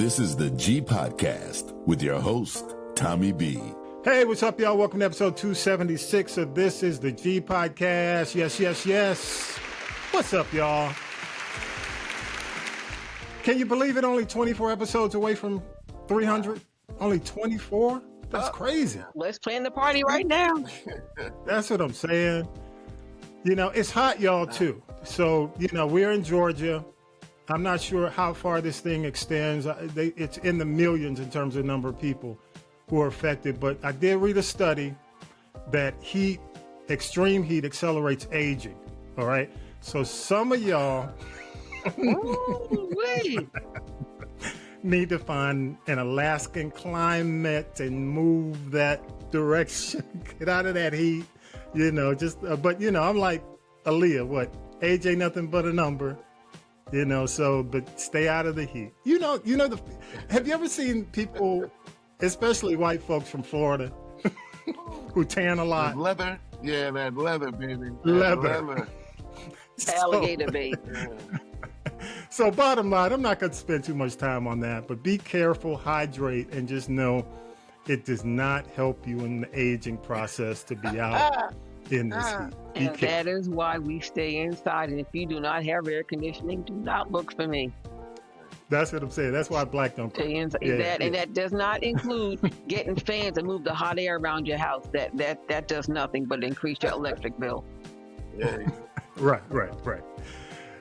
This is the G Podcast with your host, Tommy B. Hey, what's up, y'all? Welcome to episode 276 of This is the G Podcast. Yes. What's up, y'all? Can you believe it? Only 24 episodes away from 300? Only 24? That's crazy. Let's plan the party right now. That's what I'm saying. You know, it's hot, y'all, too. So, you know, we're in Georgia. I'm not sure how far this thing extends. It's in the millions in terms of number of people who are affected. But I did read a study that extreme heat accelerates aging. All right. So some of y'all need to find an Alaskan climate and move that direction. Get out of that heat. You know, but you know, I'm like Aaliyah, what? Age ain't nothing but a number. You know, but stay out of the heat. You know, have you ever seen people, especially white folks from Florida, who tan a lot? Leather? Yeah, that leather, baby. Leather. Alligator bait. So bottom line, I'm not going to spend too much time on that, but be careful, hydrate, and just know it does not help you in the aging process to be out in this heat. And that is why we stay inside. And if you do not have air conditioning, do not look for me. That's what I'm saying. That's why black don't stay inside. And that does not include getting fans and move the hot air around your house. That does nothing but increase your electric bill. Yeah. Right.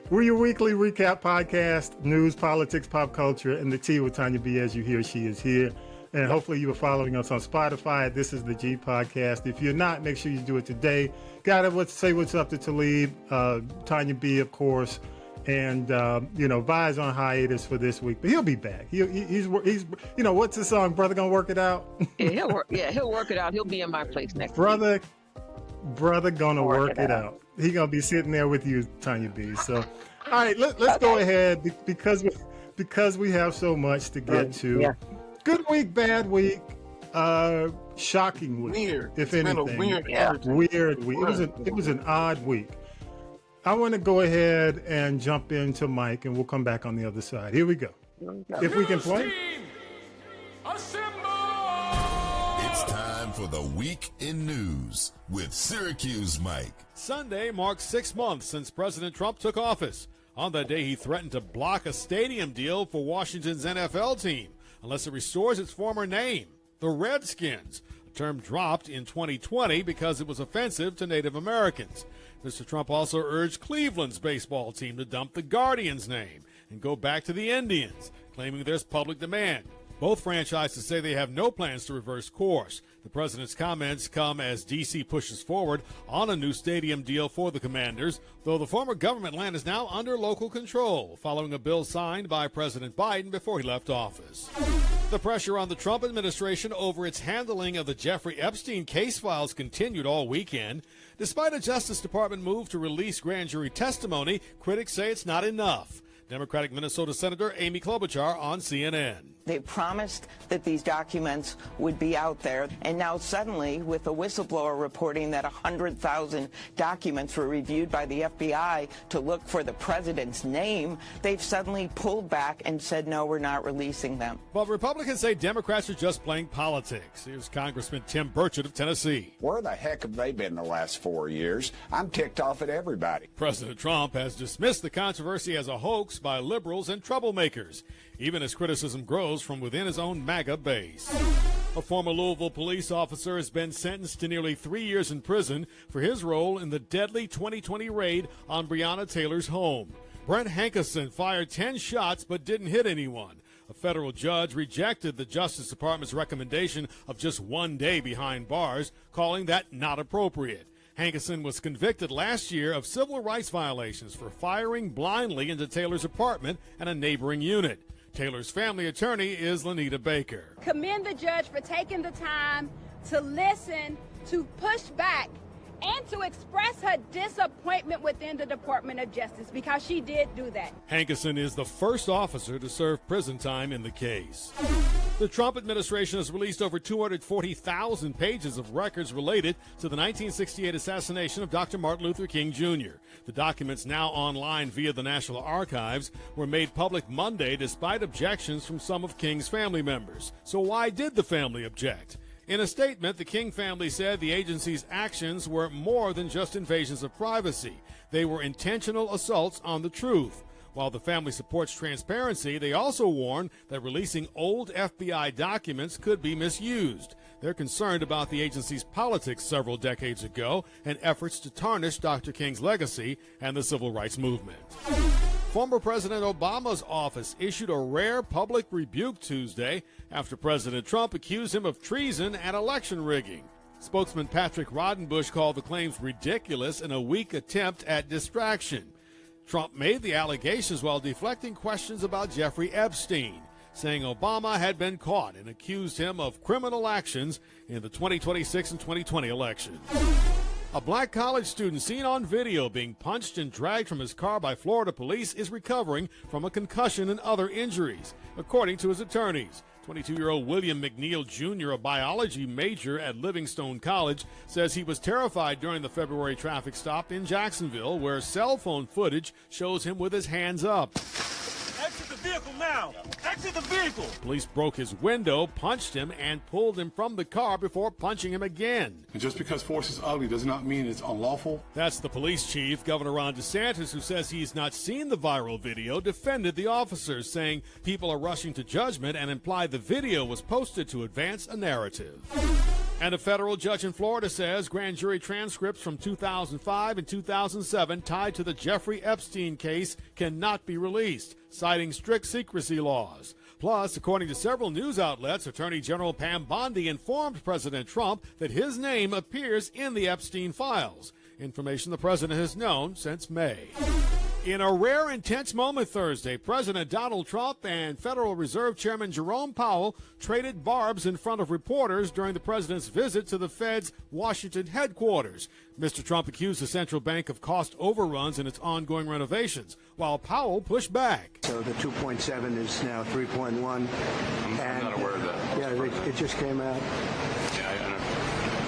We're your weekly recap podcast, news, politics, pop culture, and the tea with Tonya B. As you hear, she is here. And hopefully you are following us on Spotify. This is the G Podcast. If you're not, make sure you do it today. Gotta say what's up to Talib, Tonya B, of course. And, you know, Vi's on hiatus for this week, but he'll be back. He's you know, what's the song? Brother Gonna Work It Out? Yeah, he'll work it out. He'll be in my place next week. Brother gonna work it out. out. He gonna be sitting there with you, Tonya B. So, all right, let's go ahead because we have so much to get to. Yeah. Good week, bad week, shocking week. Weird. If it's anything. Been a weird week. It was an odd week. I want to go ahead and jump into Mike, and we'll come back on the other side. Here we go. If we can play. It's time for the Week in News with Syracuse Mike. Sunday marks 6 months since President Trump took office. On that day, he threatened to block a stadium deal for Washington's NFL team unless it restores its former name, the Redskins. A term dropped in 2020 because it was offensive to Native Americans. Mr. Trump also urged Cleveland's baseball team to dump the Guardians name and go back to the Indians, claiming there's public demand. Both franchises say they have no plans to reverse course. The president's comments come as D.C. pushes forward on a new stadium deal for the Commanders, though the former government land is now under local control, following a bill signed by President Biden before he left office. The pressure on the Trump administration over its handling of the Jeffrey Epstein case files continued all weekend. Despite a Justice Department move to release grand jury testimony, critics say it's not enough. Democratic Minnesota Senator Amy Klobuchar on CNN. They promised that these documents would be out there, and now suddenly, with a whistleblower reporting that 100,000 documents were reviewed by the FBI to look for the president's name, they've suddenly pulled back and said, no, we're not releasing them. But Republicans say Democrats are just playing politics. Here's Congressman Tim Burchett of Tennessee. Where the heck have they been the last 4 years? I'm ticked off at everybody. President Trump has dismissed the controversy as a hoax by liberals and troublemakers, even as criticism grows from within his own MAGA base. A former Louisville police officer has been sentenced to nearly 3 years in prison for his role in the deadly 2020 raid on Breonna Taylor's home. Brent Hankerson fired 10 shots but didn't hit anyone. A federal judge rejected the Justice Department's recommendation of just 1 day behind bars, calling that not appropriate. Hankerson was convicted last year of civil rights violations for firing blindly into Taylor's apartment and a neighboring unit. Taylor's family attorney is Lanita Baker. Commend the judge for taking the time to listen, to push back, and to express her disappointment within the Department of Justice, because she did do that. Hankerson is the first officer to serve prison time in the case. The Trump administration has released over 240,000 pages of records related to the 1968 assassination of Dr. Martin Luther King Jr. The documents, now online via the National Archives, were made public Monday despite objections from some of King's family members. So why did the family object? In a statement, the King family said the agency's actions were more than just invasions of privacy. They were intentional assaults on the truth. While the family supports transparency, they also warn that releasing old FBI documents could be misused. They're concerned about the agency's politics several decades ago and efforts to tarnish Dr. King's legacy and the civil rights movement. Former President Obama's office issued a rare public rebuke Tuesday after President Trump accused him of treason and election rigging. Spokesman Patrick Rodenbush called the claims ridiculous and a weak attempt at distraction. Trump made the allegations while deflecting questions about Jeffrey Epstein, saying Obama had been caught and accused him of criminal actions in the 2026 and 2020 elections. A black college student seen on video being punched and dragged from his car by Florida police is recovering from a concussion and other injuries, according to his attorneys. 22-year-old William McNeil Jr., a biology major at Livingstone College, says he was terrified during the February traffic stop in Jacksonville, where cell phone footage shows him with his hands up. Exit the vehicle now! Exit the vehicle! Police broke his window, punched him, and pulled him from the car before punching him again. And just because force is ugly does not mean it's unlawful. That's the police chief, Governor Ron DeSantis, who says he's not seen the viral video, defended the officers, saying people are rushing to judgment and implied the video was posted to advance a narrative. And a federal judge in Florida says grand jury transcripts from 2005 and 2007 tied to the Jeffrey Epstein case cannot be released, citing strict secrecy laws. Plus, according to several news outlets, Attorney General Pam Bondi informed President Trump that his name appears in the Epstein files, information the president has known since May. In a rare and tense moment Thursday, President Donald Trump and Federal Reserve Chairman Jerome Powell traded barbs in front of reporters during the president's visit to the Fed's Washington headquarters. Mr. Trump accused the central bank of cost overruns in its ongoing renovations, while Powell pushed back. So the 2.7 is now 3.1. I'm not aware of that. Yeah, it just came out. Yeah,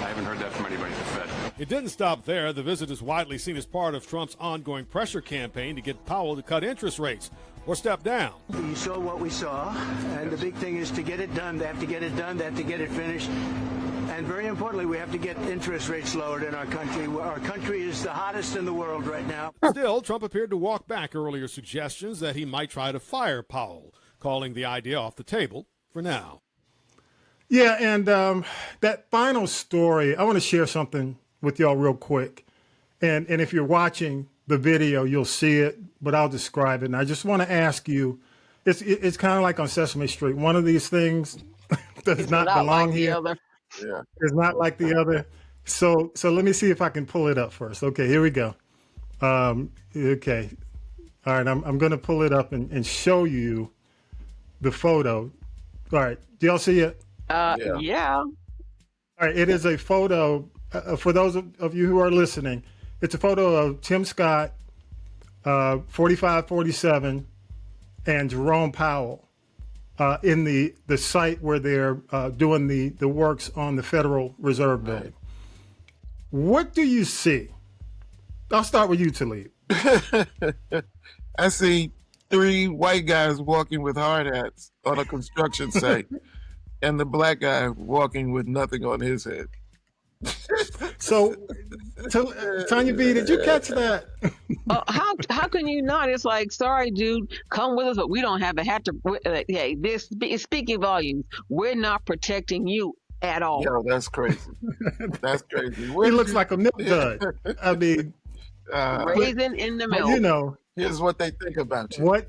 I haven't heard that from anybody at the Fed. It didn't stop there. The visit is widely seen as part of Trump's ongoing pressure campaign to get Powell to cut interest rates or step down. You saw what we saw, and the big thing is to get it done. They have to get it done. They have to get it finished. And very importantly, we have to get interest rates lowered in our country. Our country is the hottest in the world right now. Still, Trump appeared to walk back earlier suggestions that he might try to fire Powell, calling the idea off the table for now. Yeah, and that final story, I want to share something with y'all real quick. And if you're watching the video, you'll see it, but I'll describe it. And I just want to ask you, it's kind of like on Sesame Street. One of these things does not belong here. Yeah. It's not like the other. So let me see if I can pull it up first. Okay, here we go. Okay. All right, I'm going to pull it up and show you the photo. All right, do y'all see it? Yeah. All right, it is a photo, for those of you who are listening, it's a photo of Tim Scott, 4547, and Jerome Powell in the site where they're doing the works on the Federal Reserve Building. What do you see? I'll start with you, Talib. I see 3 white guys walking with hard hats on a construction site, and the black guy walking with nothing on his head. So, Tonya B, did you catch that? How can you not? It's like, sorry, dude, come with us, but we don't have a hat to. Hey, this is speaking volumes. We're not protecting you at all. Yo, that's crazy. That's crazy. He looks like a milk dud. I mean, raisin in the milk. You know, here's what they think about you. What?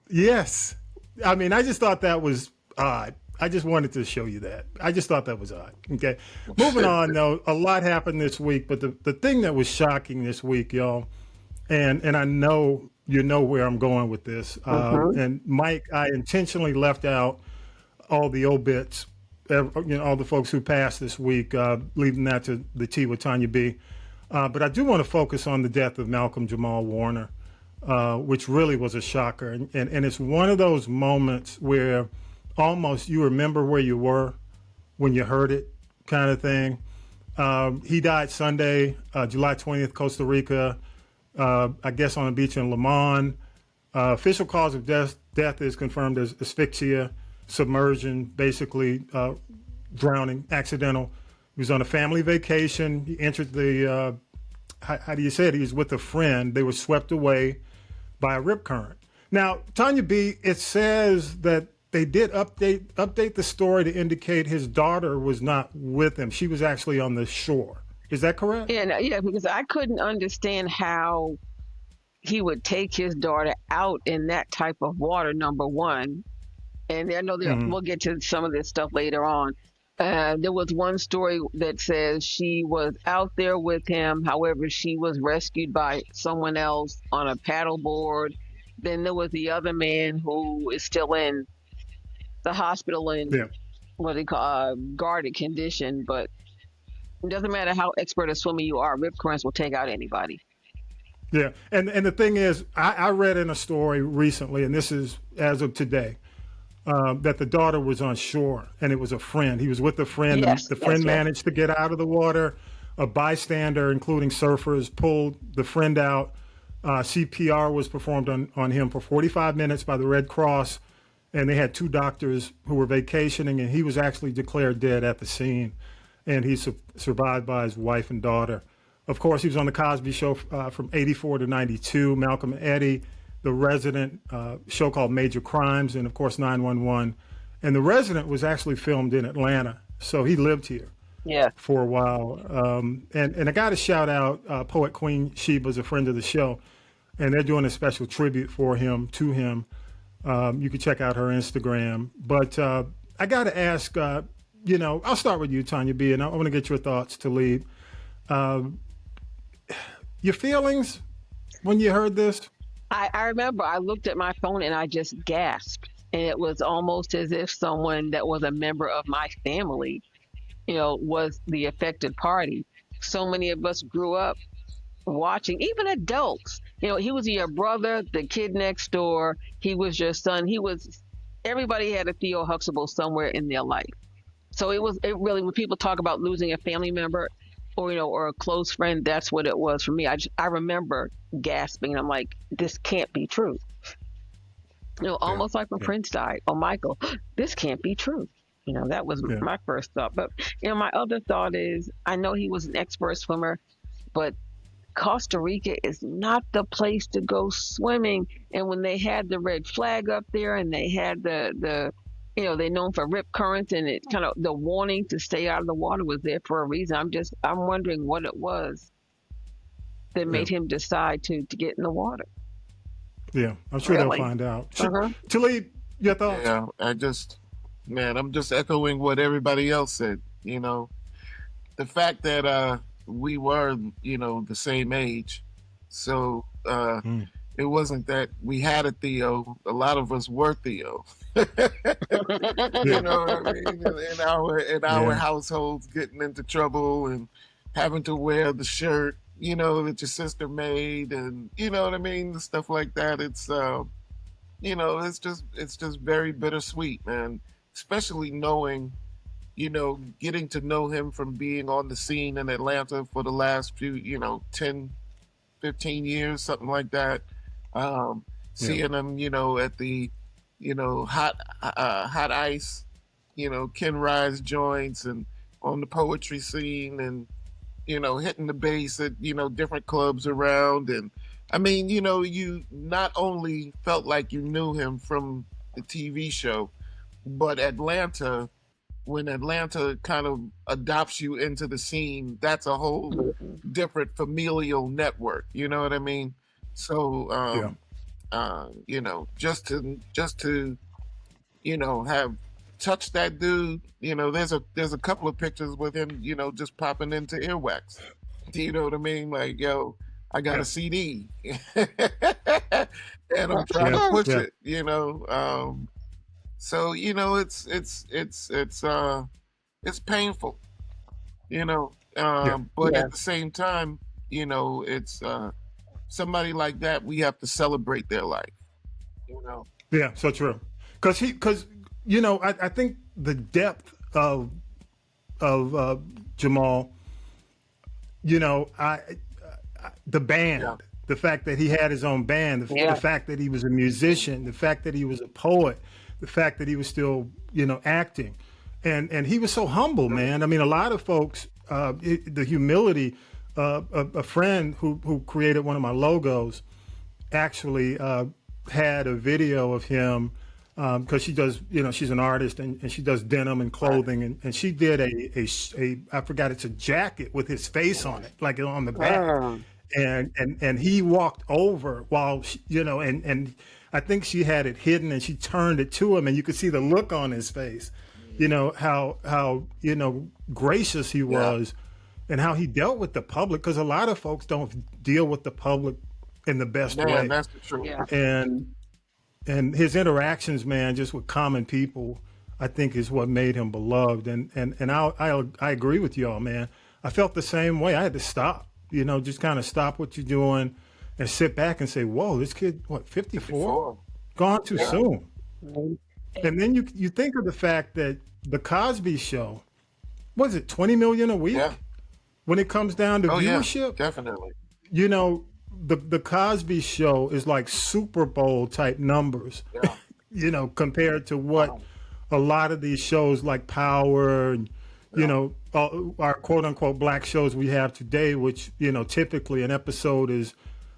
Yes. I mean, I just thought that was odd. I just wanted to show you that. I just thought that was odd. Okay. Moving on, though, a lot happened this week, but the thing that was shocking this week, y'all, and I know you know where I'm going with this. And Mike, I intentionally left out all the obits, all the folks who passed this week, leaving that to the Tea with Tonya B. But I do want to focus on the death of Malcolm-Jamal Warner, which really was a shocker. And it's one of those moments where almost you remember where you were when you heard it, kind of thing. He died Sunday, July 20th, Costa Rica, I guess on a beach in Le Mans. Official cause of death is confirmed as asphyxia, submersion, basically drowning, accidental. He was on a family vacation. He entered the, how do you say it? He was with a friend. They were swept away by a rip current. Now, Tonya B., it says that they did update the story to indicate his daughter was not with him. She was actually on the shore. Is that correct? Yeah, because I couldn't understand how he would take his daughter out in that type of water, number one. And I know we'll get to some of this stuff later on. There was one story that says she was out there with him. However, she was rescued by someone else on a paddleboard. Then there was the other man who is still in the hospital in what they call guarded condition. But it doesn't matter how expert a swimmer you are, rip currents will take out anybody. Yeah, and the thing is, I read in a story recently, and this is as of today, that the daughter was on shore, and it was a friend. He was with a friend. Yes, the friend managed to get out of the water. A bystander, including surfers, pulled the friend out. CPR was performed on him for 45 minutes by the Red Cross, and they had 2 doctors who were vacationing, and he was actually declared dead at the scene, and he's survived by his wife and daughter. Of course, he was on the Cosby Show from 84 to 92, Malcolm and Eddie, The Resident, show called Major Crimes, and of course 911. And The Resident was actually filmed in Atlanta, so he lived here for a while. And I got to shout out poet Queen Sheba's a friend of the show, and they're doing a special tribute for him, to him. You can check out her Instagram. But I got to ask, I'll start with you, Tonya B., and I want to get your thoughts to lead. Your feelings when you heard this? I remember I looked at my phone and I just gasped. And it was almost as if someone that was a member of my family, was the affected party. So many of us grew up watching, even adults. He was your brother, the kid next door. He was your son. Everybody had a Theo Huxtable somewhere in their life. So it really, when people talk about losing a family member, or a close friend, that's what it was for me. I remember gasping. I'm like, this can't be true. Almost like when Prince died, or Michael, this can't be true. That was my first thought. But, my other thought is, I know he was an expert swimmer, but Costa Rica is not the place to go swimming. And when they had the red flag up there and they had the they're known for rip currents, and it kind of, the warning to stay out of the water was there for a reason. I'm wondering what it was that made him decide to get in the water. Yeah, I'm sure they'll find out. Talib, your thoughts? Yeah, I'm just echoing what everybody else said. The fact that we were, the same age, so it wasn't that we had a Theo. A lot of us were Theo. You know what I mean? In our households, getting into trouble and having to wear the shirt, that your sister made, and you know what I mean, stuff like that. It's it's just very bittersweet, man. Especially knowing, getting to know him from being on the scene in Atlanta for the last few, 10, 15 years, something like that. Seeing him, at the hot ice, Ken Rise joints, and on the poetry scene, and hitting the bass at different clubs around. And I mean, you not only felt like you knew him from the TV show, but when Atlanta kind of adopts you into the scene, that's a whole different familial network, you know what I mean? So just to have touched that dude, there's a couple of pictures with him, just popping into earwax. Do you know what I mean? Like, yo, I got a CD and I'm trying to push it, so it's painful, but at the same time, it's somebody like that, we have to celebrate their life, Yeah, so true. Because I think the depth of Jamal, the band, the fact that he had his own band, the fact that he was a musician, the fact that he was a poet, the fact that he was still, acting. And he was so humble, man. I mean, a lot of folks, the humility, a friend who created one of my logos actually had a video of him because she does, she's an artist and she does denim and clothing. And she did a I forgot, it's a jacket with his face on it, like on the back. And he walked over while, and I think she had it hidden and she turned it to him and you could see the look on his face, how gracious he was and how he dealt with the public. Because a lot of folks don't deal with the public in the best way. That's the truth. Yeah. And his interactions, man, just with common people, I think is what made him beloved. And I agree with y'all, man. I felt the same way. I had to stop, just kind of stop what you're doing and sit back and say, whoa, this kid, 54? Gone too soon. And then you think of the fact that the Cosby Show, was it 20 million a week? Yeah. When it comes down to viewership? Yeah, definitely. The Cosby Show is like Super Bowl type numbers, compared to what a lot of these shows like Power and, our quote unquote black shows we have today, which, typically an episode is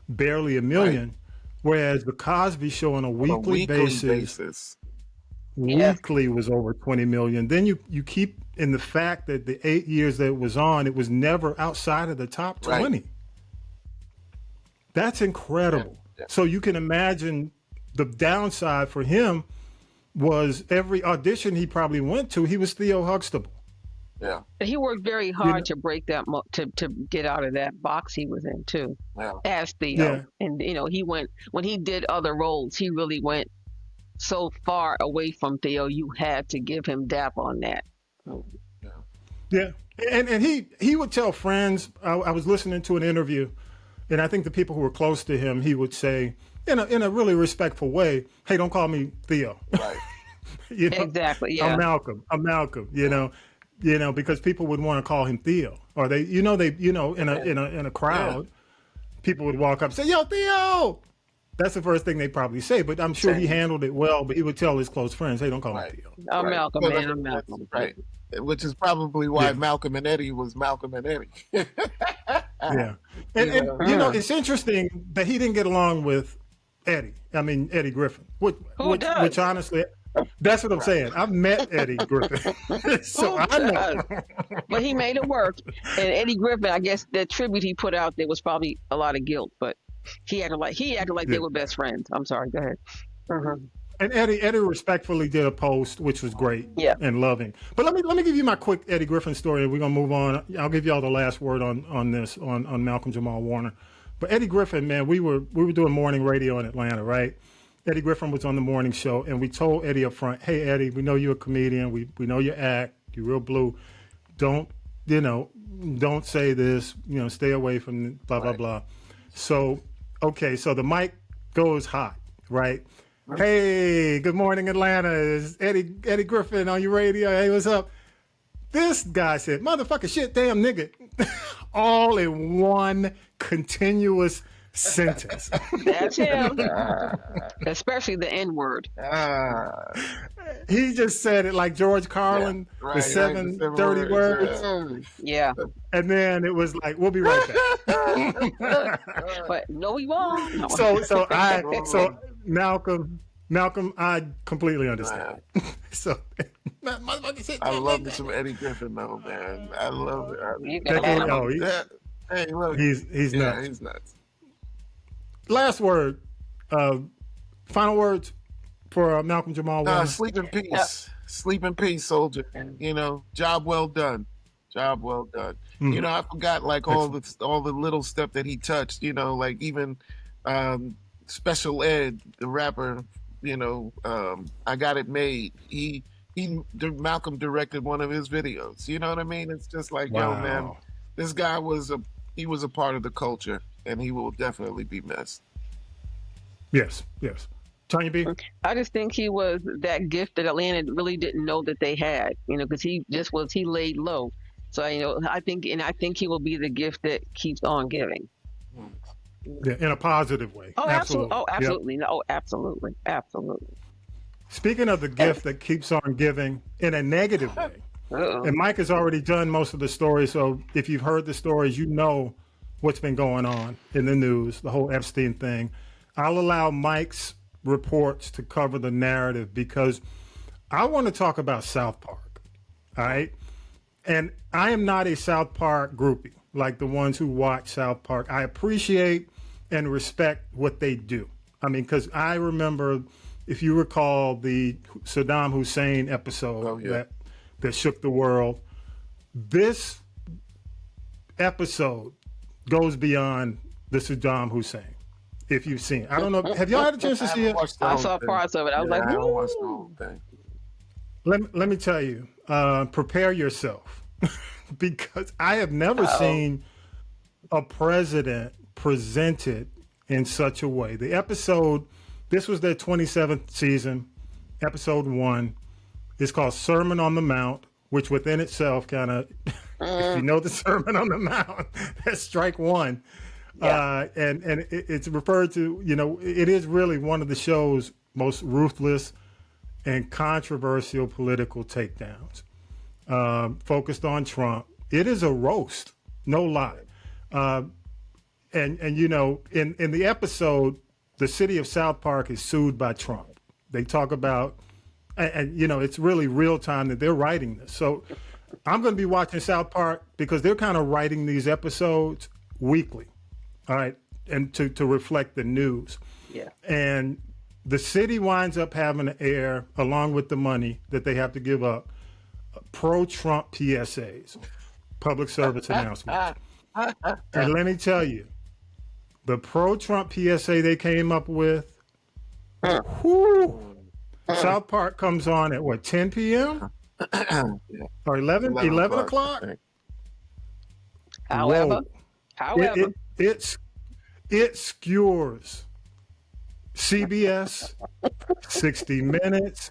barely a million, right. Whereas the Cosby Show on a weekly basis weekly was over 20 million. Then you keep in the fact that the 8 years that it was on, it was never outside of the top 20. Right. That's incredible. Yeah. So you can imagine the downside for him was every audition he probably went to, he was Theo Huxtable. Yeah. He worked very hard to break that, to get out of that box he was in too, as Theo. Yeah. And, he went, when he did other roles, he really went so far away from Theo, you had to give him dap on that. Yeah. And he would tell friends, I was listening to an interview, and I think the people who were close to him, he would say, in a really respectful way, hey, don't call me Theo. Right. Exactly. Yeah. I'm Malcolm. Because people would want to call him Theo, or they, in a crowd, people would walk up and say, "Yo, Theo." That's the first thing they probably say. But I'm sure he handled it well. But he would tell his close friends, "Hey, don't call me Theo." I'm Malcolm, man. I'm Malcolm. Right. Which is probably why Malcolm and Eddie was Malcolm and Eddie. Yeah. And it's interesting that he didn't get along with Eddie Griffin, which honestly, that's what I'm saying. I've met Eddie Griffin, so I know. But he made it work. And Eddie Griffin, I guess the tribute he put out there was probably a lot of guilt, but he acted like they were best friends. I'm sorry. Go ahead. Mm-hmm. And Eddie respectfully did a post, which was great and loving. But let me give you my quick Eddie Griffin story, and we're gonna move on. I'll give y'all the last word on this on Malcolm-Jamal Warner. But Eddie Griffin, man, we were doing morning radio in Atlanta, right? Eddie Griffin was on the morning show, and we told Eddie up front, "Hey, Eddie, we know you're a comedian. We know you act. You're real blue. Don't say this. Stay away from blah blah blah." So the mic goes hot, right? Hey, good morning, Atlanta. It's Eddie Griffin on your radio. Hey, what's up? This guy said, "Motherfucker, shit, damn nigga," all in one continuous sentence. That's him. Especially the N-word. He just said it like George Carlin, the 7 dirty words. Yeah. And then it was like, "We'll be right back." But no, he won't. No. So Malcolm, I completely understand. So I love me some Eddie Griffin though, man. I love it. Hey, look, he's nuts. Yeah, he's nuts. Last word, final words for Malcolm-Jamal Warner. Sleep in peace. Yeah. Sleep in peace, soldier. Job well done. Job well done. Mm-hmm. I forgot like all the little stuff that he touched. Like even Special Ed, the rapper. I Got It Made. Malcolm directed one of his videos. You know what I mean? It's just like, yo, man, this guy was a part of the culture, and he will definitely be missed. Yes. Tonya B? I just think he was that gift that Atlanta really didn't know that they had, because he laid low. So, I think he will be the gift that keeps on giving. Yeah, in a positive way. Oh, absolutely. Oh, absolutely. Yep. No, absolutely. Absolutely. Speaking of the gift that keeps on giving in a negative way, and Mike has already done most of the story, so if you've heard the stories, you know what's been going on in the news, the whole Epstein thing. I'll allow Mike's reports to cover the narrative because I want to talk about South Park, all right? And I am not a South Park groupie like the ones who watch South Park. I appreciate and respect what they do. I mean, because I remember, if you recall, the Saddam Hussein episode that shook the world. This episode goes beyond the Saddam Hussein. If you've seen it. I don't know. Have y'all had a chance to see it? I saw parts of it. I was like, I don't watch the whole thing. Let me tell you, prepare yourself because I have never seen a president presented in such a way. The episode, this was their 27th season, episode 1. It's called Sermon on the Mount, which within itself kind of, if you know the Sermon on the Mount, that's strike one. Yeah. And it's referred to, it is really one of the show's most ruthless and controversial political takedowns, focused on Trump. It is a roast, no lie. And in the episode, the city of South Park is sued by Trump. They talk about, and it's really real time that they're writing this. So I'm going to be watching South Park because they're kind of writing these episodes weekly. All right, and to reflect the news. Yeah. And the city winds up having to air, along with the money that they have to give up, pro-Trump PSAs, public service announcements. And let me tell you, the pro-Trump PSA they came up with, South Park comes on at 10 p.m.? Or 11 o'clock? However. It skewers CBS, 60 Minutes.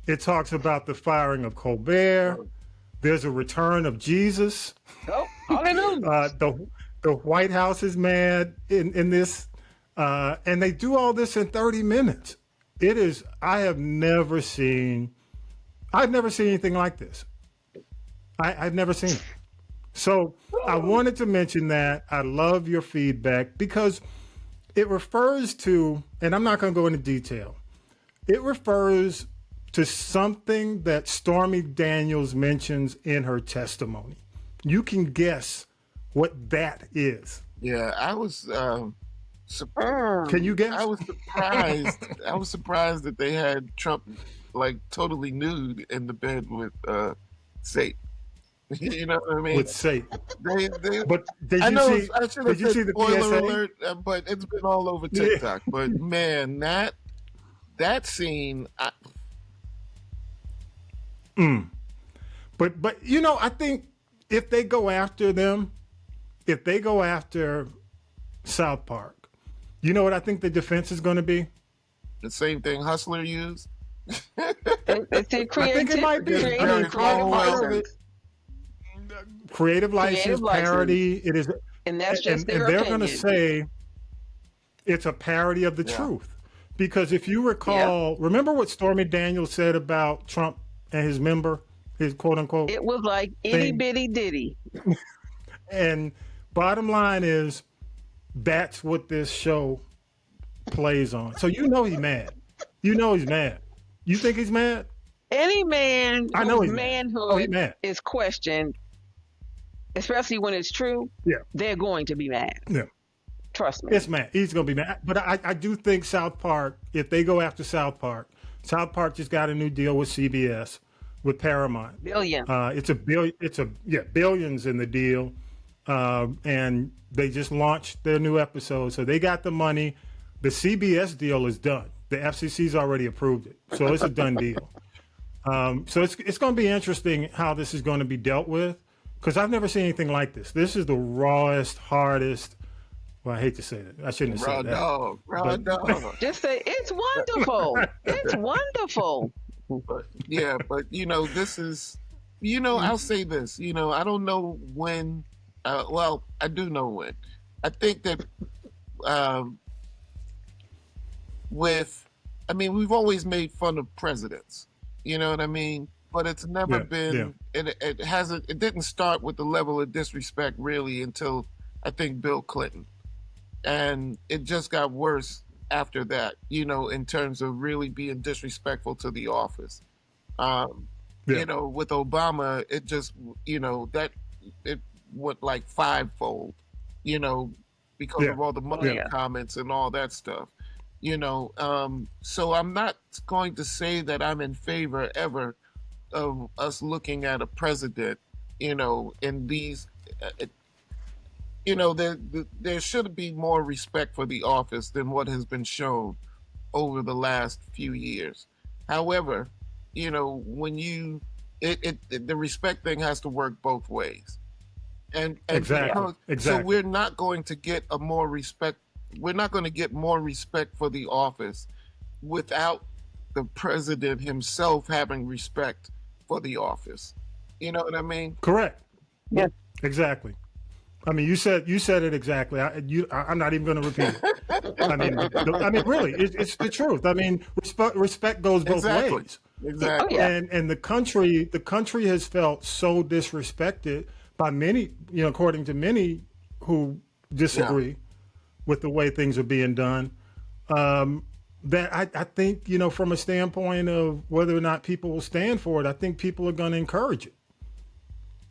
It talks about the firing of Colbert. There's a return of Jesus. Oh, hallelujah. The White House is mad in this. And they do all this in 30 minutes. I've never seen anything like this. I've never seen it. So I wanted to mention that. I love your feedback because it refers to, and I'm not going to go into detail, it refers to something that Stormy Daniels mentions in her testimony. You can guess what that is. Yeah, I was Can you guess? I was surprised. I was surprised that they had Trump like totally nude in the bed with Satan. You know what I mean? With Satan. But did I you know see? I should Did have you said see the spoiler PSA? alert, but it's been all over TikTok. Yeah. But man, that scene. But I think if they go after South Park, you know what I think the defense is going to be? The same thing Hustler used. I think it might be creative license, parody. It is, and that's just and they're going to say it's a parody of the truth. Because if you recall, remember what Stormy Daniels said about Trump and his member, his quote unquote. It was like itty bitty ditty. And bottom line is, that's what this show plays on. So he's mad. He's mad. You think he's mad? Any man whose manhood is questioned, especially when it's true, they're going to be mad. Yeah. Trust me. It's mad. He's going to be mad. But I do think South Park, if they go after South Park just got a new deal with CBS, with Paramount. Billion. Billions in the deal. And they just launched their new episode. So they got the money. The CBS deal is done. The FCC's already approved it. So it's a done deal. So it's going to be interesting how this is going to be dealt with, because I've never seen anything like this. This is the rawest, hardest Well, I hate to say that. I shouldn't have Raw said that. dog, raw dog. Just say it's wonderful. It's wonderful. But this is, I'll say this. I don't know when. Well, I do know when. I think that we've always made fun of presidents. You know what I mean? But it's never been. It hasn't. It didn't start with the level of disrespect really until I think Bill Clinton, and it just got worse after that. In terms of really being disrespectful to the office. With Obama, it just that it went like fivefold. Because of all the money comments and all that stuff. So I'm not going to say that I'm in favor ever of us looking at a president, in these, there should be more respect for the office than what has been shown over the last few years. However, when the respect thing has to work both ways. And exactly. So we're not going to get more respect for the office without the president himself having respect for the office. You know what I mean? Correct. Yeah. Exactly. I mean, you said it exactly. I'm not even going to repeat it. I mean, really, it's the truth. I mean, respect goes both ways. Exactly. And the country has felt so disrespected by many, according to many who disagree with the way things are being done, that I think, from a standpoint of whether or not people will stand for it, I think people are going to encourage it.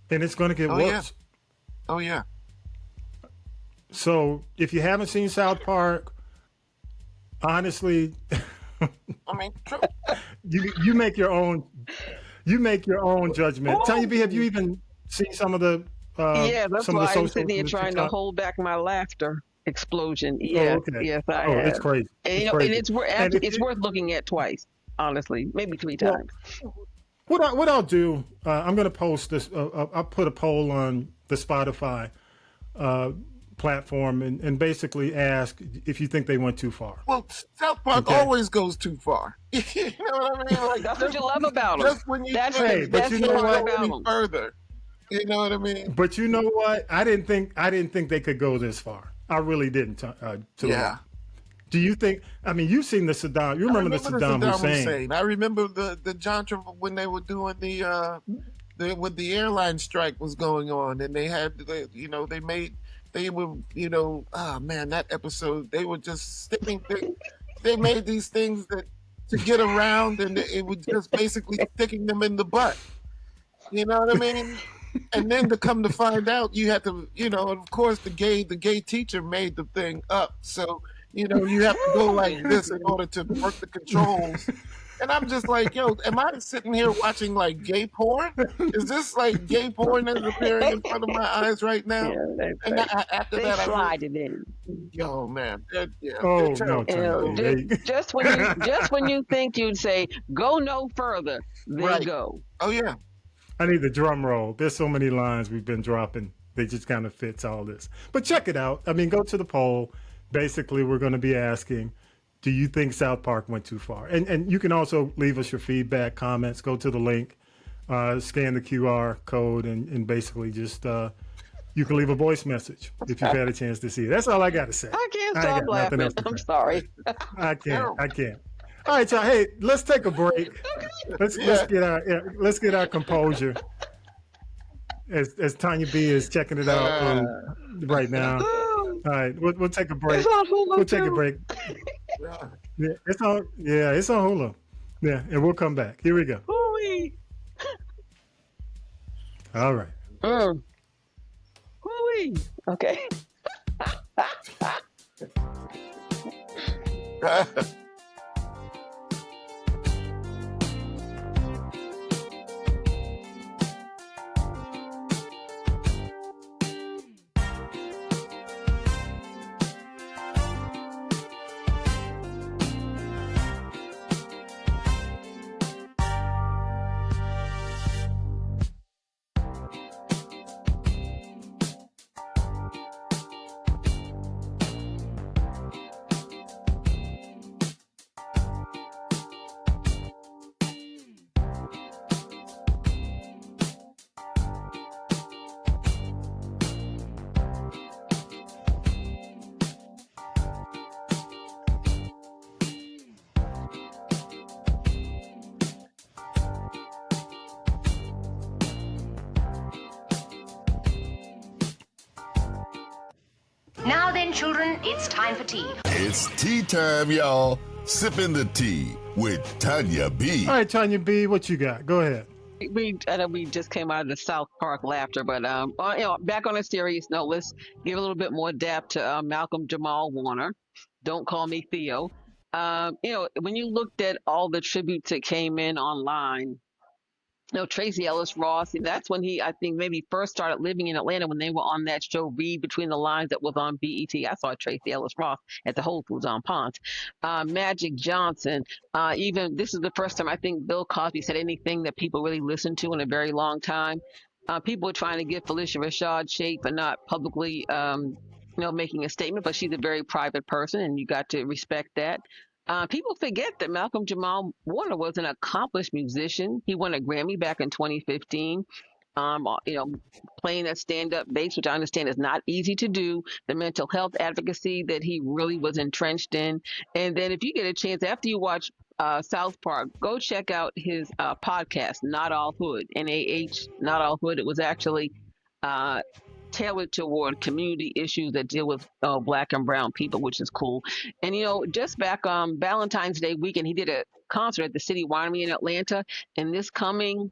And it's going to get worse. Oh, yeah. So if you haven't seen South Park, honestly, true. you make your own judgment. Tonya B, have you even seen some of the that's why I'm sitting here trying to hold back my laughter explosion. Yes, yes, I have. It's crazy. And, it's worth looking at twice, honestly, maybe 3 times. What I'll do, I'm going to post this. I'll put a poll on the Spotify platform and basically ask if you think they went too far. Well, South Park always goes too far. You know what I mean? Like, that's what you love about them. Just when you that's you know what? Any further. You know what I mean? But you know what? I didn't think they could go this far. I really didn't. Do you think? I mean, you've seen the Saddam. You remember the Saddam Hussein? I remember the John Travolta when they were doing when the airline strike was going on, and they had oh man, that episode they were just sticking. They made these things to get around, and it was just basically sticking them in the butt. You know what I mean? And then to come to find out, you had to, of course, the gay teacher made the thing up. So, you have to go like this in order to work the controls. And I'm just like, am I sitting here watching like gay porn? Is this like gay porn that's appearing in front of my eyes right now? And after that, slide it in. Yo, man. Just when you think you'd say, go no further, they go. Oh, yeah. I need the drum roll. There's so many lines we've been dropping. They just kind of fits all this. But check it out. I mean, go to the poll. Basically, we're going to be asking, do you think South Park went too far? And you can also leave us your feedback, comments. Go to the link, scan the QR code, and basically just you can leave a voice message if you've had a chance to see it. That's all I got to say. I can't stop laughing. I'm sorry. I can't. All right, y'all. Hey, let's take a break. Let's get our composure. As Tonya B is checking it out right now. All right, we'll take a break. It's on Hulu. We'll take a break. It's on Hulu. Yeah, and we'll come back. Here we go. Hooey. All right. Hooey. Okay. Now then, children, it's time for tea. It's tea time, y'all. Sipping the tea with Tonya B. All right, Tonya B, what you got? Go ahead. I know we just came out of the South Park laughter, but back on a serious note, let's give a little bit more depth to Malcolm-Jamal Warner. Don't call me Theo. When you looked at all the tributes that came in online, Tracy Ellis Ross, that's when I think maybe first started living in Atlanta when they were on that show, Read Between the Lines, that was on BET. I saw Tracy Ellis Ross at the Whole Foods on Ponce. Magic Johnson, even this is the first time I think Bill Cosby said anything that people really listened to in a very long time. People were trying to give Felicia Rashad shade for not publicly, making a statement, but she's a very private person, and you got to respect that. People forget that Malcolm-Jamal Warner was an accomplished musician. He won a Grammy back in 2015. Playing that stand-up bass, which I understand is not easy to do. The mental health advocacy that he really was entrenched in. And then if you get a chance, after you watch South Park, go check out his podcast, Not All Hood, NAH, Not All Hood. It was actually tailored toward community issues that deal with Black and brown people, which is cool. And, just back Valentine's Day weekend, he did a concert at the City Winery in Atlanta. And this coming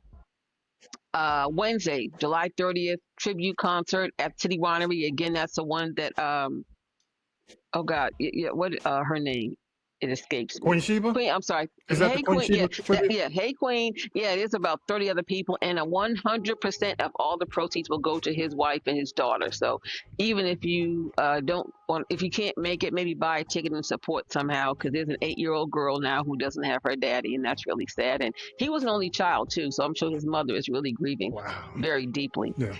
Wednesday, July 30th, tribute concert at City Winery. Again, that's the one that, her name? It escapes me. Queen Sheba? Queen, I'm sorry. Is that Hey the Queen Queen, Sheba? Hey Queen. Yeah, it is about 30 other people, and 100% of all the proceeds will go to his wife and his daughter. So even if you if you can't make it, maybe buy a ticket and support somehow, because there's an 8-year-old girl now who doesn't have her daddy, and that's really sad. And he was an only child too, so I'm sure his mother is really grieving very deeply. Yeah.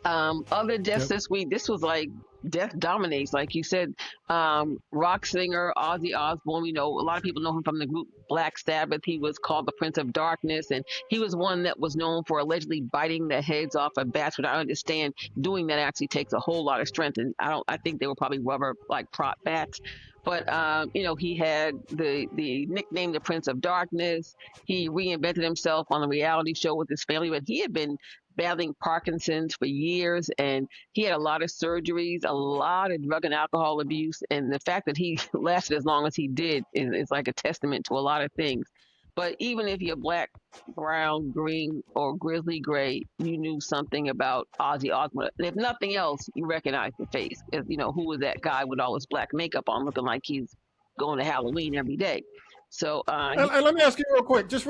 Other deaths this week, this was like death dominates, like you said. Rock singer Ozzy Osbourne, a lot of people know him from the group Black Sabbath. He was called the Prince of Darkness, and he was one that was known for allegedly biting the heads off of bats, which I understand doing that actually takes a whole lot of strength, and I think they were probably rubber like prop bats. But he had the nickname the Prince of Darkness. He reinvented himself on a reality show with his family, but he had been battling Parkinson's for years, and he had a lot of surgeries, a lot of drug and alcohol abuse, and the fact that he lasted as long as he did is like a testament to a lot of things. But even if you're black, brown, green, or grizzly gray, you knew something about Ozzy Osbourne. And if nothing else, you recognize the face. Who was that guy with all his black makeup on, looking like he's going to Halloween every day. So let me ask you real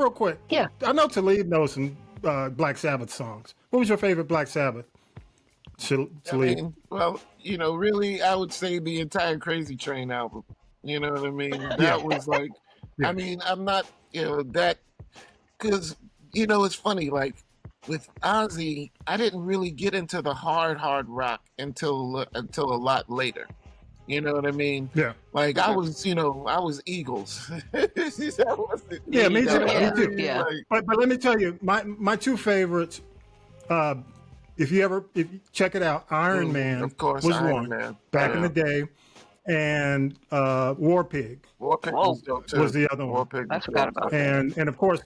quick. Yeah. I know Talib knows some Black Sabbath songs. What was your favorite Black Sabbath? Talib? Really, I would say the entire Crazy Train album. You know what I mean? That was like, I mean, I'm not, that, because, it's funny, like, with Ozzy, I didn't really get into the hard rock until a lot later. You know what I mean? Yeah. Like I was Eagles. Me too. Yeah. But let me tell you, my two favorites. If you check it out, Iron Man, of course, was Iron one Man. back in the day, and War Pig. Was dope too. Was the other one. War Pig. I forgot about that. And of course,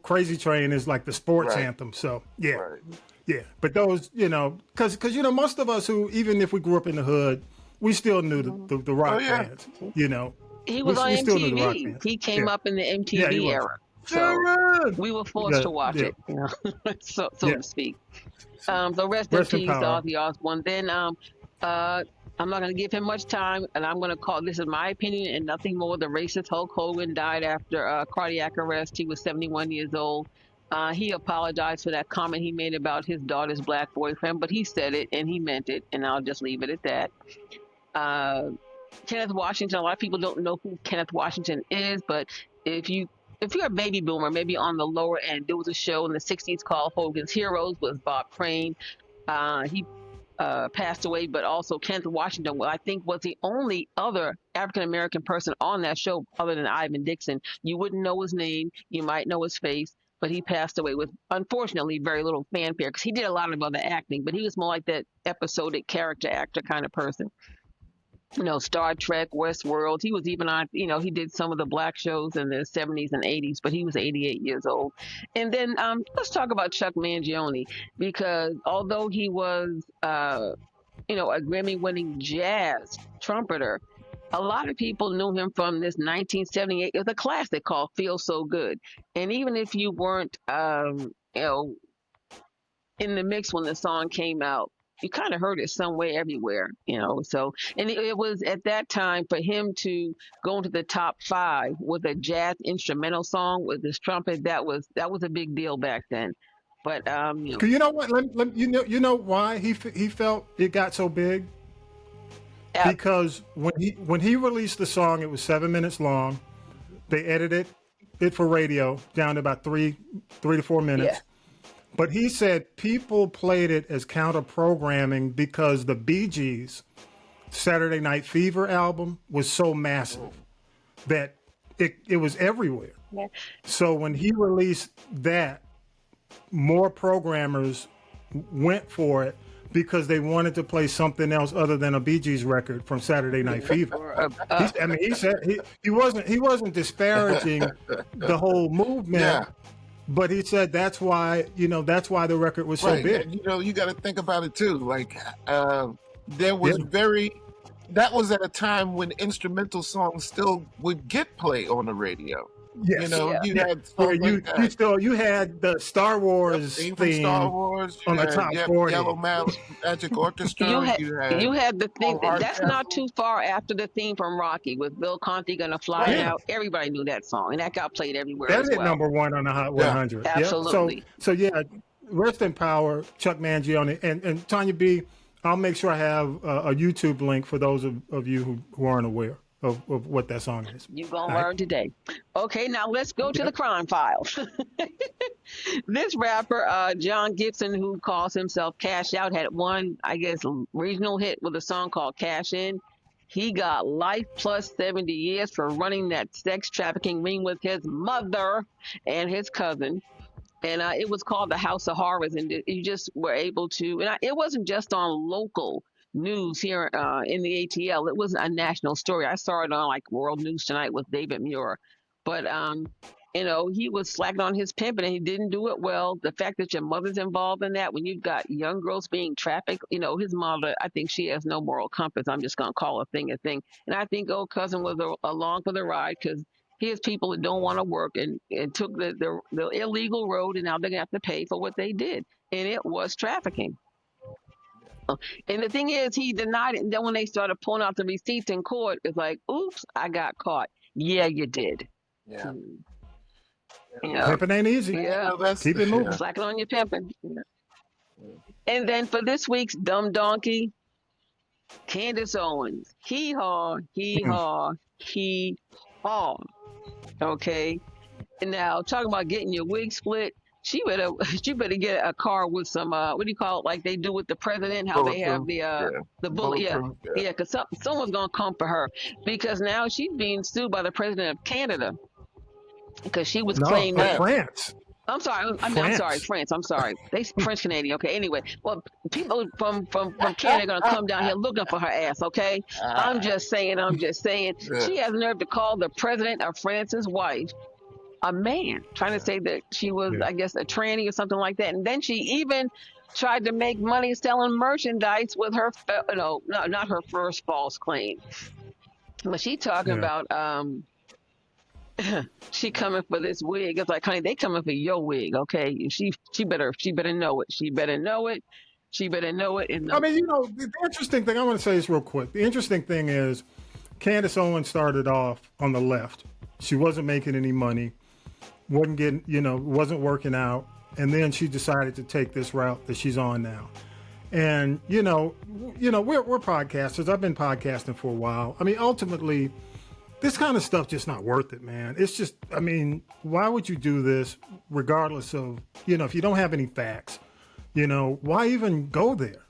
Crazy Train is like the sports anthem. So yeah, yeah. But those, because most of us who, even if we grew up in the hood, we still knew the rock bands. He was on MTV. He came up in the MTV era. So we were forced to watch it, so to speak. So rest in peace, Ozzy Osbourne. Then I'm not going to give him much time, and I'm going to call, this is my opinion and nothing more, the racist Hulk Hogan died after cardiac arrest. He was 71 years old. He apologized for that comment he made about his daughter's black boyfriend, but he said it and he meant it, and I'll just leave it at that. Kenneth Washington, a lot of people don't know who Kenneth Washington is, but if you're a baby boomer, maybe on the lower end, there was a show in the 60s called Hogan's Heroes with Bob Crane. He passed away, but also Kenneth Washington, I think, was the only other African-American person on that show other than Ivan Dixon. You wouldn't know his name. You might know his face, but he passed away with, unfortunately, very little fanfare because he did a lot of other acting, but he was more like that episodic character actor kind of person. Star Trek, Westworld. He was even on, he did some of the black shows in the 70s and 80s, but he was 88 years old. And then let's talk about Chuck Mangione, because although he was a Grammy-winning jazz trumpeter. A lot of people knew him from this 1978. It was a classic called "Feel So Good," and even if you weren't, in the mix when the song came out, you kind of heard it somewhere, everywhere. So, and it was at that time for him to go into the top 5 with a jazz instrumental song with his trumpet. That was a big deal back then. But 'Cause you know what? You know why he felt it got so big? Because when he released the song, it was 7 minutes long. They edited it for radio down to about 3 to 4 minutes. Yeah. But he said people played it as counter programming because the Bee Gees' Saturday Night Fever album was so massive that it was everywhere. Yeah. So when he released that, more programmers went for it because they wanted to play something else other than a Bee Gees record from Saturday Night Fever. He said he wasn't disparaging the whole movement. Yeah. But he said that's why the record was so big. And, you got to think about it too. Like there was that was at a time when instrumental songs still would get play on the radio. Yes. You had songs like that. you had the Star Wars theme theme from Star Wars on the top 40. Yellow Magic Orchestra. You had the thing that's Heartfelt. not too far after the theme from Rocky with Bill Conti gonna fly out. Everybody knew that song, and that got played everywhere. That as hit well. number 1 on the Hot 100. Yeah, absolutely. So yeah, rest in power, Chuck Mangione and Tonya B. I'll make sure I have a YouTube link for those of you who aren't aware of what that song is. You're going to learn today. Okay, now let's go to the crime files. This rapper, John Gibson, who calls himself Cash Out, had one, I guess, regional hit with a song called Cash In. He got life plus 70 years for running that sex trafficking ring with his mother and his cousin. And it was called the House of Horrors. And you just were able to, and it wasn't just on local news here in the ATL. It was a national story. I saw it on like World News Tonight with David Muir. But, he was slacking on his pimping and he didn't do it well. The fact that your mother's involved in that, when you've got young girls being trafficked, his mother, I think she has no moral compass. I'm just going to call a thing a thing. And I think old cousin was along for the ride because here's people that don't want to work and took the illegal road, and now they're going to have to pay for what they did. And it was trafficking. And the thing is, he denied it. And then when they started pulling out the receipts in court, it's like, oops, I got caught. Yeah, you did. Yeah. Pimping ain't easy. Yeah. Keep it moving. Slacking on your pimping. Yeah. And then for this week's Dumb Donkey, Candace Owens. Hee-haw, hee-haw, hee-haw. Okay. And now, talking about getting your wig split, she better get a car with some what do you call it, like they do with the president, how they have the bullet. Yeah, because someone's gonna come for her because now she's being sued by the president of Canada because she was claiming France. I'm sorry, France. I'm sorry, they French Canadian. Okay, anyway, well, people from Canada are gonna come down here looking for her ass. Okay, I'm just saying. She has nerve to call the president of France's wife a man, trying to say that she was, I guess, a tranny or something like that. And then she even tried to make money selling merchandise with her, not her first false claim. But she talking about, she coming for this wig. It's like, honey, they coming for your wig, okay? She better know it. She better know it. She better know it. And I mean, the interesting thing, I want to say this real quick. The interesting thing is Candace Owens started off on the left. She wasn't making any money. Wasn't getting, wasn't working out, and then she decided to take this route that she's on now. And we're podcasters. I've been podcasting for a while. I mean, ultimately, this kind of stuff just not worth it, man. It's just, I mean, why would you do this, regardless of, if you don't have any facts, why even go there?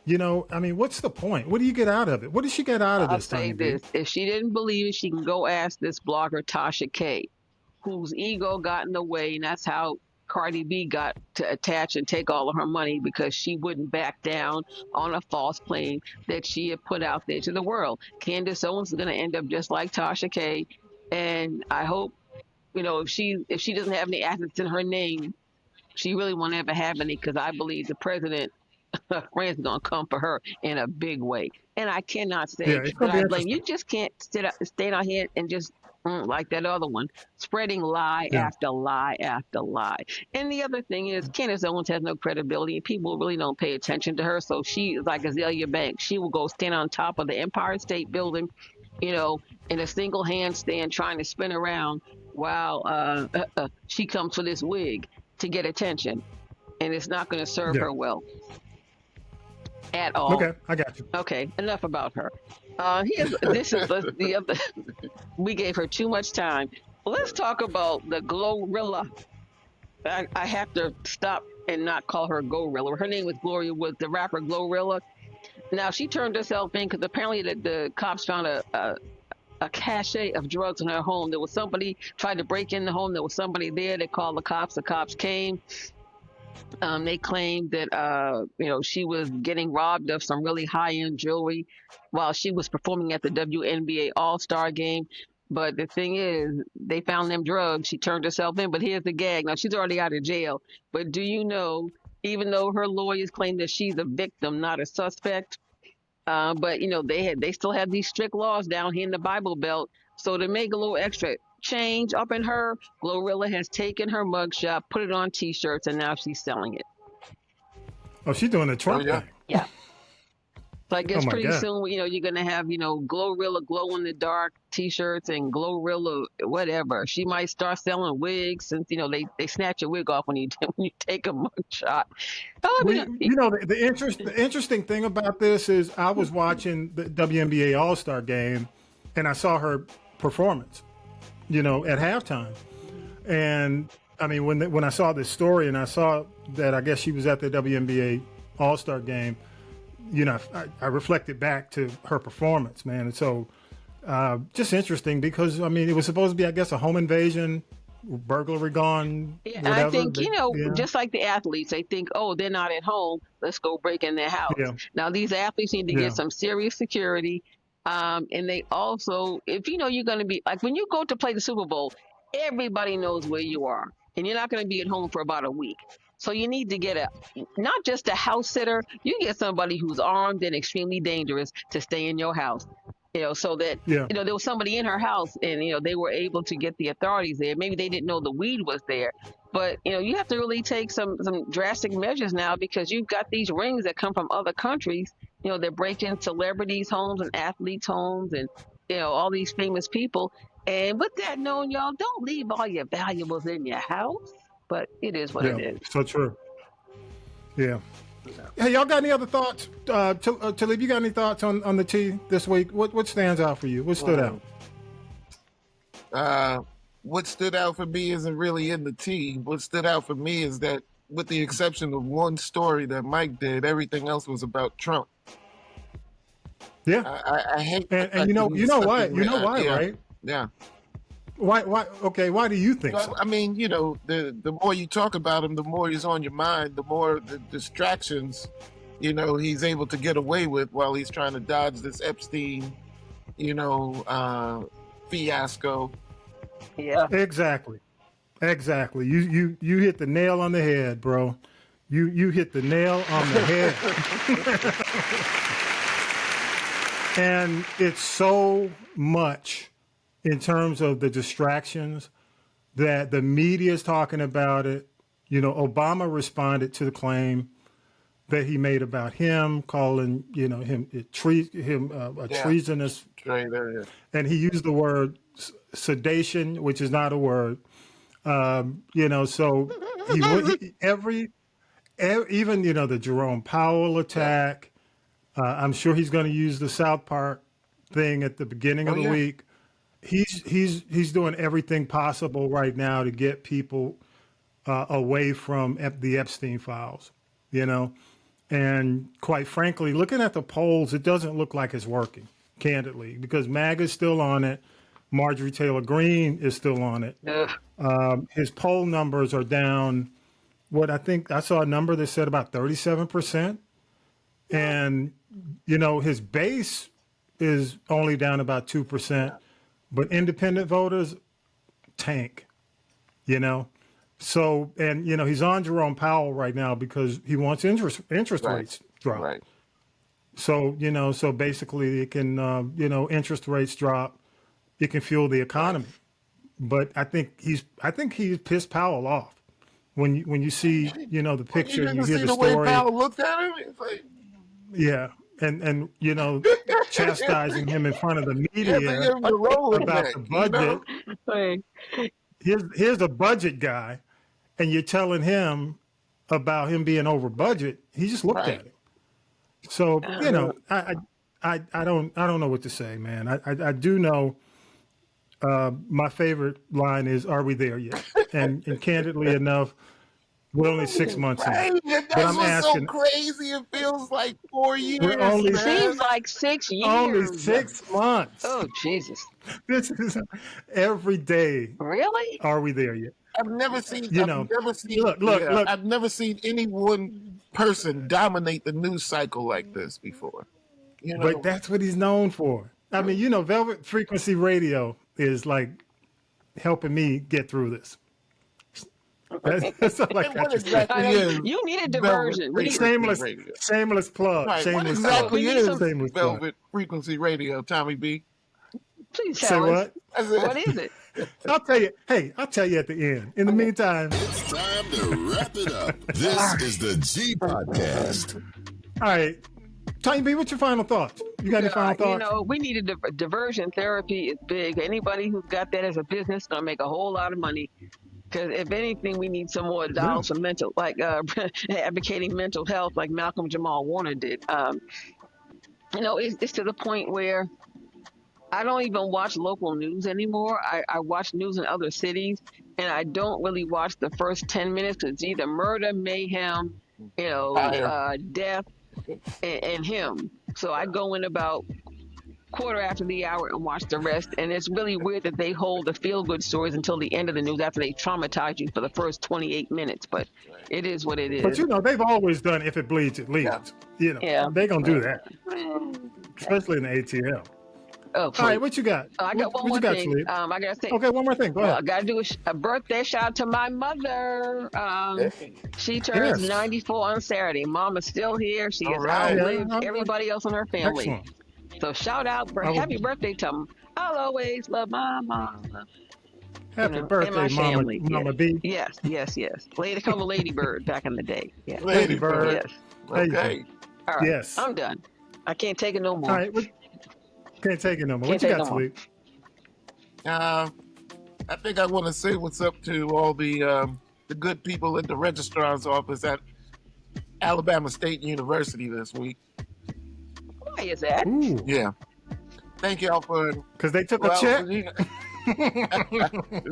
I mean, what's the point? What do you get out of it? What did she get out of this? I'll say this: if she didn't believe it, she can go ask this blogger Tasha K, whose ego got in the way, and that's how Cardi B got to attach and take all of her money because she wouldn't back down on a false claim that she had put out there to the world. Candace Owens is going to end up just like Tasha K, and I hope, if she doesn't have any assets in her name, she really won't ever have any because I believe the president her friends are going to come for her in a big way. And I cannot say Yeah, it's that gonna be I blame interesting. you. Just can't stand out here and just like that other one, spreading lie Yeah. after lie after lie. And the other thing is, Candace Owens has no credibility, and people really don't pay attention to her. So she is like Azalea Banks. She will go stand on top of the Empire State Building, in a single handstand, trying to spin around while she comes for this wig to get attention, and it's not going to serve Yeah. her well at all. Okay, I got you. Okay, enough about her. This is the other. We gave her too much time. Let's talk about the Glorilla. I have to stop and not call her Glorilla. Her name was the rapper Glorilla. Now she turned herself in because apparently the cops found a cache of drugs in her home. There was somebody tried to break in the home. There was somebody there. They called the cops. The cops came. They claimed that she was getting robbed of some really high-end jewelry while she was performing at the WNBA All-Star game. But the thing is, they found them drugs. She turned herself in. But here's the gag. Now, she's already out of jail. But do you know, even though her lawyers claim that she's a victim, not a suspect, but they still have these strict laws down here in the Bible Belt. So to make a little extra change up in her, Glorilla has taken her mugshot, put it on T-shirts, and now she's selling it. Oh, she's doing the Trump thing. Yeah. So I guess pretty God. soon, you're going to have, Glorilla glow in the dark T-shirts and Glorilla whatever. She might start selling wigs since, they snatch your wig off when you take a mugshot. The interesting thing about this is I was watching the WNBA All-Star game and I saw her performance, at halftime. And I mean, when I saw this story and I saw that I guess she was at the WNBA All-Star game, I reflected back to her performance, man. And so just interesting because, I mean, it was supposed to be, I guess, a home invasion, burglary gone. Yeah, whatever. I think, just like the athletes, they think, oh, they're not at home. Let's go break in their house. Yeah. Now, these athletes need to get some serious security. And they also, if you're going to be, like when you go to play the Super Bowl, everybody knows where you are. And you're not going to be at home for about a week. So you need to get not just a house sitter, you get somebody who's armed and extremely dangerous to stay in your house. So that, there was somebody in her house and, they were able to get the authorities there. Maybe they didn't know the weed was there. But, you have to really take some drastic measures now because you've got these rings that come from other countries. They're breaking celebrities' homes and athletes' homes and, all these famous people. And with that known, y'all, don't leave all your valuables in your house. But it is what it is. So true. Yeah. Hey, y'all got any other thoughts? Talib, you got any thoughts on the tea this week? What stands out for you? What stood out? What stood out for me isn't really in the tea. What stood out for me is that, with the exception of one story that Mike did, everything else was about Trump. Yeah. I hate. And you know why, right? Yeah. Why? Okay. Why do you think so? I mean, the more you talk about him, the more he's on your mind, the more the distractions, he's able to get away with while he's trying to dodge this Epstein, fiasco. Yeah. Exactly. You hit the nail on the head, bro. You hit the nail on the head. And it's so much in terms of the distractions that the media is talking about it. Obama responded to the claim that he made about him, calling, him a treasonous. And he used the word sedation, which is not a word. So even the Jerome Powell attack, I'm sure he's going to use the South Park thing at the beginning of the week. He's doing everything possible right now to get people away from the Epstein files, and quite frankly, looking at the polls, it doesn't look like it's working, candidly, because MAGA is still on it. Marjorie Taylor Greene is still on it. His poll numbers are down. I think I saw a number that said about 37%. And, his base is only down about 2%, but independent voters tank, So, and he's on Jerome Powell right now because he wants interest rates drop. Right. So, so basically it can, interest rates drop. It can fuel the economy. But I think he's pissed Powell off. When you see, the picture, You you hear see the way story. Powell looked at him. It's like, yeah. And chastising him in front of the media about the budget. Here's a budget guy, and you're telling him about him being over budget. He just looked at it. So I don't know what to say, man. I do know. My favorite line is, "Are we there yet?" And candidly enough, we're only 6 months in. But I'm asking, so crazy. It feels like 4 years. Seems like 6 years. Only 6 months. Oh, Jesus! This is every day. Really? Are we there yet? I've never seen. Look. I've never seen any one person dominate the news cycle like this before. But that's what he's known for. I mean, Velvet Frequency Radio is like helping me get through this. That's all I got exactly is. You need a diversion. Shameless plug. Right. Shameless what exactly plug. is Velvet Frequency Radio, Tommy B? Please tell us. What is it? I'll tell you. Hey, I'll tell you at the end. In the meantime, it's time to wrap it up. This is the G Podcast. All right. Tonya B, what's your final thoughts? You got any final thoughts? We need a diversion therapy is big. Anybody who's got that as a business gonna make a whole lot of money. Because if anything, we need some more dollars for mental, advocating mental health, like Malcolm-Jamal Warner did. It's to the point where I don't even watch local news anymore. I watch news in other cities, and I don't really watch the first 10 minutes because it's either murder, mayhem, death, and him. So I go in about quarter after the hour and watch the rest. And it's really weird that they hold the feel-good stories until the end of the news after they traumatize you for the first 28 minutes. But it is what it is. But, they've always done if it bleeds, it leads. They're going to do that. Especially in the ATL. Oh, all right, what you got? I got one more thing. I got to say. Okay, one more thing. Go ahead. I got to do a birthday shout out to my mother. She turns 94 on Saturday. Mama's still here. She has outlived everybody else in her family. Excellent. So shout out, happy birthday to them. I'll always love my mama. Happy birthday, Mama B. Yes. Lady called the Ladybird back in the day. Yes. Ladybird. Yes. Okay. All right. Yes. I'm done. I can't take it no more. All right. Can't take it no more. What you got, Sleep? I think I want to say what's up to all the good people at the registrar's office at Alabama State University this week. Why is that? Ooh. Yeah. Thank y'all for... Because they took a check?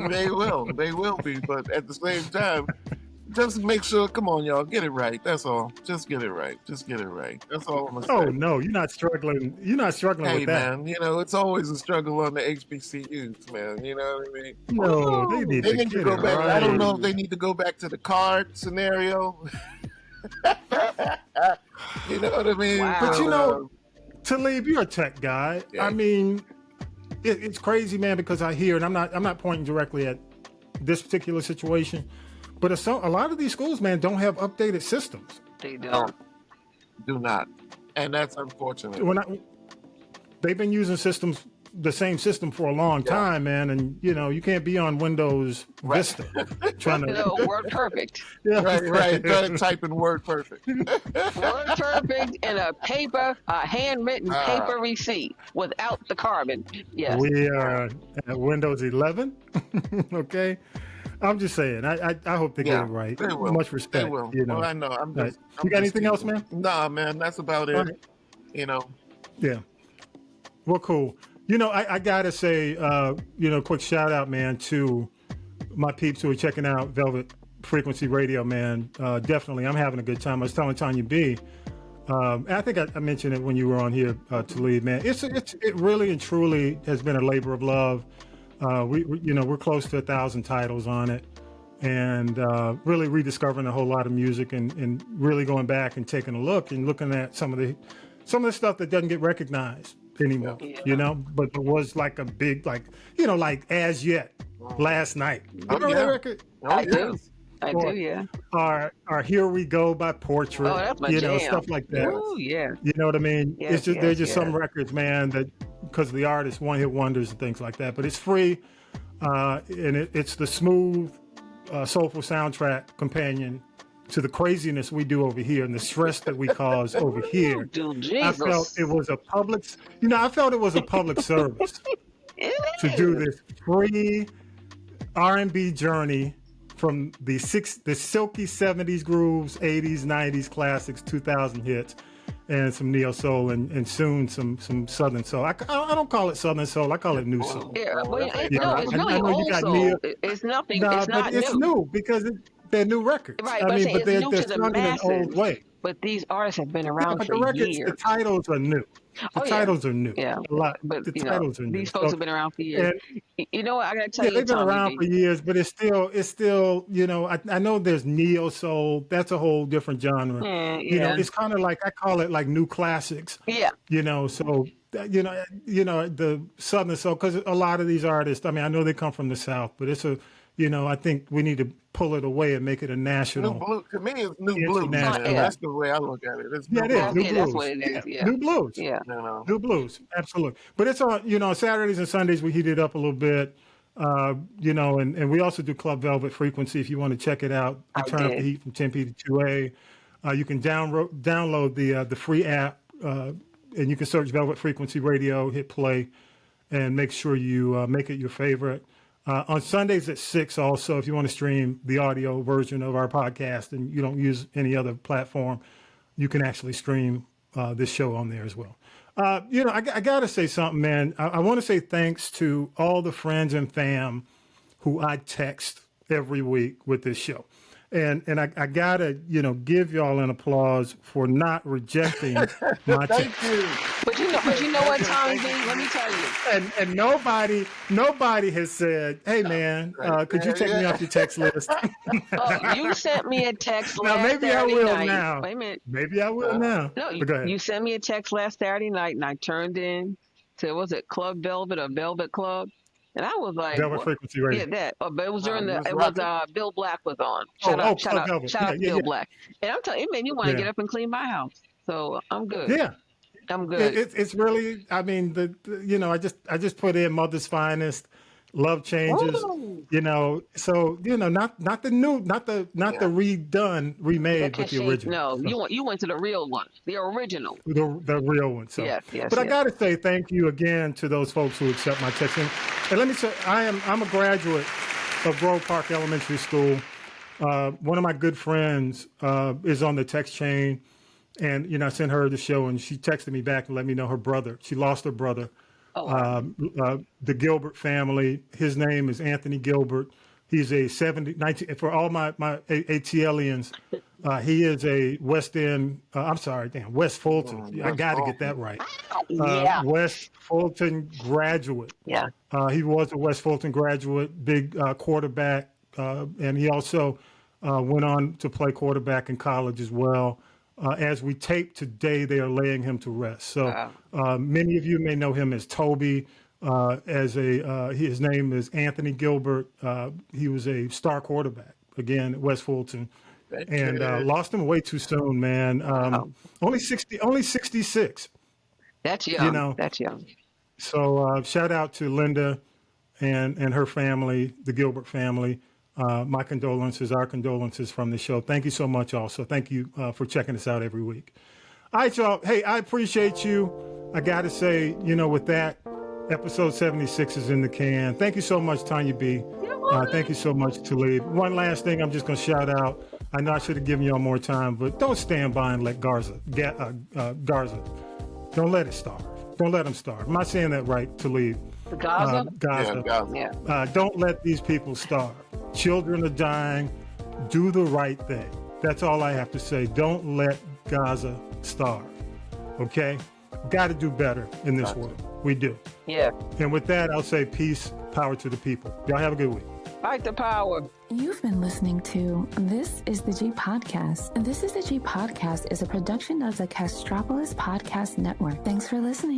They will be. But at the same time, just make sure, come on, y'all, get it right. That's all. Just get it right. That's all I'm going to say. Oh, no, you're not struggling. You're not struggling with that. Man, it's always a struggle on the HBCUs, man. You know what I mean? No, they need to go back. Right. I don't know if they need to go back to the card scenario. You know what I mean? Wow. But Talib, you're a tech guy. Yeah. I mean, it's crazy, man, because I hear, and I'm not pointing directly at this particular situation, but a lot of these schools, man, don't have updated systems. They don't. Do not. And that's unfortunate. They've been using the same system for a long time, man, and you can't be on Windows Vista trying to Word Perfect. Yeah, right. Trying to type in Word Perfect. Word Perfect and a handwritten paper receipt without the carbon. Yes. We are at Windows 11. Okay. I'm just saying. I hope they get it right. They will. Much respect. They will. Well, I know. You got anything else, man? Nah, man. That's about it. Right. Yeah. Well, cool. I gotta say, quick shout out, man, to my peeps who are checking out Velvet Frequency Radio, man. Definitely, I'm having a good time. I was telling Tonya B, and I think I mentioned it when you were on here, Talib, man. It really and truly has been a labor of love. We're close to 1,000 titles on it, and really rediscovering a whole lot of music and really going back and taking a look and looking at some of the stuff that doesn't get recognized anymore, but it was like a big, like As Yet last night. Remember that record? I do. I do, yeah. Our Here We Go by Portrait. Oh, that's my you know, jam. stuff like that. Oh, yeah. You know what I mean? Yes, It's just there's just some records, man, that because the artists one-hit wonders and things like that. But it's free, and it's the smooth, soulful soundtrack companion to the craziness we do over here and the stress that we cause over here. Dude, I felt it was a public, service to do this free R&B journey from the silky 70s grooves, 80s, 90s classics, 2000 hits, and some neo soul and soon some southern soul. I don't call it southern soul. I call it new soul. Yeah, well, it's really old soul. It's nothing. No, it's not but it's new. because they're new records. Right, I mean, but they're new to the sung in an masses. old way. But these artists have been around but for the records, years. the titles are new. The titles are new. Yeah, a lot. But the titles are new. these folks have been around for years. You know what? I gotta tell you, they've been around for years, but it's still. You know, I know there's neo soul. That's a whole different genre. You know, it's kind of like I call it like new classics. Yeah. You know, so you know the southern soul, because a lot of these artists. I mean, I know they come from the South, but it's a. You know, I think we need to pull it away and make it a national. New blue, to me, it's new blues. That's the way I look at it. It's new it is. New blues. That's what it is. Yeah. New blues. Yeah. New blues. Absolutely. But it's on, you know, Saturdays and Sundays, we heat it up a little bit. You know, and we also do Club Velvet Frequency if you want to check it out. We turn up the heat from 10P to 2A. You can download the free app, and you can search Velvet Frequency Radio, hit play, and make sure you make it your favorite. On Sundays at 6 also, if you want to stream the audio version of our podcast and you don't use any other platform, you can actually stream this show on there as well. You know, I got to say something, man. I want to say thanks to all the friends and fam who I text every week with this show. And I got to, you know, give y'all an applause for not rejecting my text. Thank you. But you know what, Tommy B? Let me tell you. And nobody has said, "Hey, man, could you take me off your text list?" You sent me a text last now, maybe Saturday I will night. now. Wait a minute. Maybe I will now. No, But go ahead. you sent me a text last Saturday night, and I turned in to, was it Club Velvet or Velvet Club? And I was like, Velvet Frequency Radio. Yeah, that. But it was during Bill Black was on. Shout out to Bill Black. And I'm telling you, it made me want to get up and clean my house. So I'm good. Yeah. I'm good. It's really, I mean, you know, I just put in Mother's Finest, Love Changes, you know, so, you know, not the new, not the redone, remade, but the original. No, so. you went to the real one, the original. The real one. So. Yes. But I got to say thank you again to those folks who accept my text. And let me say, I'm a graduate of Grove Park Elementary School. One of my good friends is on the text chain. And, you know, I sent her the show and she texted me back and let me know her brother. She lost her brother. The Gilbert family. His name is Anthony Gilbert. He's a 19, for all my ATLians, he is a West Fulton. I got to get that right. West Fulton graduate. Yeah. He was a West Fulton graduate, big quarterback, and he also went on to play quarterback in college as well. As we tape today, they are laying him to rest. So many of you may know him as Toby. His name is Anthony Gilbert. He was a star quarterback, again, at West Fulton. And lost him way too soon, man. Only 66. That's young. You know, that's young. So shout out to Linda and her family, the Gilbert family. My condolences, our condolences from the show. Thank you so much also. Thank you for checking us out every week. All right, y'all. Hey, I appreciate you. I got to say, you know, with that, episode 76 is in the can. Thank you so much, Tonya B. Thank you so much, Talib. One last thing I'm just going to shout out. I know I should have given y'all more time, but don't stand by and let Garza. Don't let it starve. Don't let them starve. I'm not saying that right, Talib. Gaza? Gaza. Yeah, Gaza. Don't let these people starve. Children are dying. Do the right thing. That's all I have to say. Don't let Gaza starve. Okay? Got to do better in this world. We do. Yeah. And with that, I'll say peace, power to the people. Y'all have a good week. Fight the power. You've been listening to This is the G Podcast. And This is the G Podcast is a production of the Castropolis Podcast Network. Thanks for listening.